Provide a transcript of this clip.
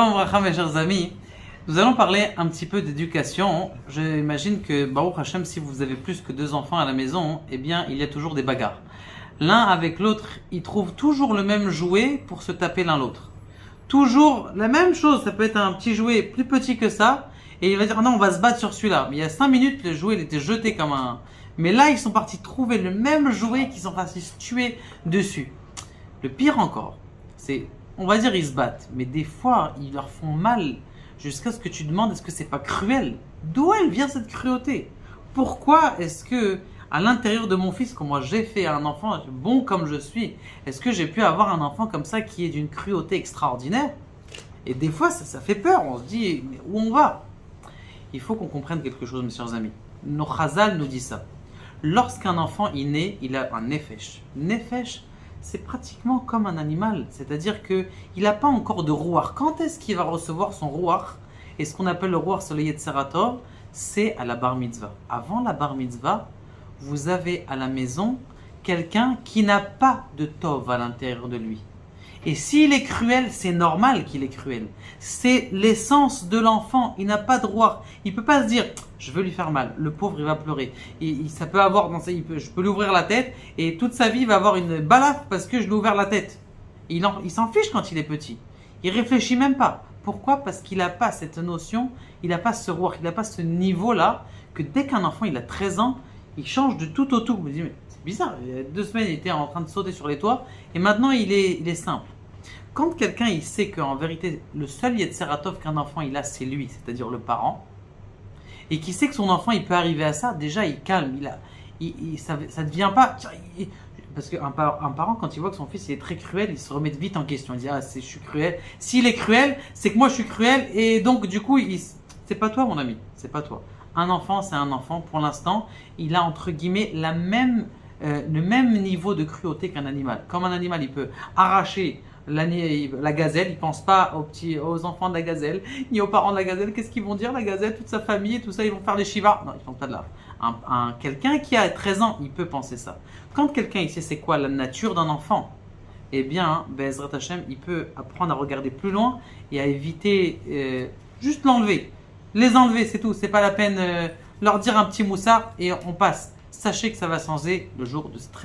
Mes chers amis, nous allons parler un petit peu d'éducation. J'imagine que, Baruch Hashem, si vous avez plus que 2 enfants à la maison, eh bien, il y a toujours des bagarres. L'un avec l'autre, ils trouvent toujours le même jouet pour se taper l'un l'autre. Toujours la même chose, ça peut être un petit jouet plus petit que ça, et il va dire, non, on va se battre sur celui-là. Mais il y a 5 minutes, le jouet, il était jeté comme un... Mais là, ils sont partis trouver le même jouet qu'ils sont partis se tuer dessus. Le pire encore, c'est... On va dire ils se battent, mais des fois ils leur font mal jusqu'à ce que tu demandes est-ce que c'est pas cruel? D'où elle vient cette cruauté? Pourquoi est-ce que à l'intérieur de mon fils, comme moi j'ai fait à un enfant bon comme je suis, est-ce que j'ai pu avoir un enfant comme ça qui est d'une cruauté extraordinaire? Et des fois ça fait peur, on se dit mais où on va? Il faut qu'on comprenne quelque chose mes chers amis. Nos Chazal nous dit ça. Lorsqu'un enfant est né, il a un nefesh. Nefesh, c'est pratiquement comme un animal, c'est-à-dire qu'il n'a pas encore de rouar. Quand est-ce qu'il va recevoir son rouar? Et ce qu'on appelle le rouar sur le Yetzer Tov, c'est à la bar mitzvah. Avant la bar mitzvah, vous avez à la maison quelqu'un qui n'a pas de tov à l'intérieur de lui. Et s'il est cruel, c'est normal qu'il est cruel. C'est l'essence de l'enfant, il n'a pas de rouar. Il ne peut pas se dire, je veux lui faire mal, le pauvre il va pleurer. Ça peut avoir, je peux lui ouvrir la tête et toute sa vie il va avoir une balafre parce que je lui ai ouvert la tête. Il s'en fiche quand il est petit. Il réfléchit même pas. Pourquoi? Parce qu'il n'a pas cette notion, il n'a pas ce rouar, il n'a pas ce niveau-là, que dès qu'un enfant il a 13 ans, il change de tout au tout. Vous me dites, mais c'est bizarre, il y a 2 semaines il était en train de sauter sur les toits et maintenant il est simple. Quand quelqu'un il sait qu'en vérité le seul Yetzer Tov qu'un enfant il a c'est lui, c'est-à-dire le parent, et qui sait que son enfant il peut arriver à ça, déjà il calme, ça ne devient pas... Parce qu'un parent quand il voit que son fils il est très cruel, il se remet vite en question, il dit je suis cruel, s'il est cruel c'est que moi je suis cruel et donc du coup c'est pas toi mon ami, c'est pas toi. Un enfant c'est un enfant, pour l'instant il a entre guillemets le même niveau de cruauté qu'un animal. Comme un animal il peut arracher la gazelle, il pense pas aux enfants de la gazelle, ni aux parents de la gazelle. Qu'est-ce qu'ils vont dire la gazelle, toute sa famille, tout ça, ils vont faire des shivas. Non, ils font pas de là. Quelqu'un qui a 13 ans, il peut penser ça. Quand quelqu'un il sait c'est quoi la nature d'un enfant, eh bien, Be'ezrat Hashem, il peut apprendre à regarder plus loin et à éviter juste l'enlever. Les enlever, c'est tout. C'est pas la peine leur dire un petit moussard et on passe. Sachez que ça va changer le jour de stress.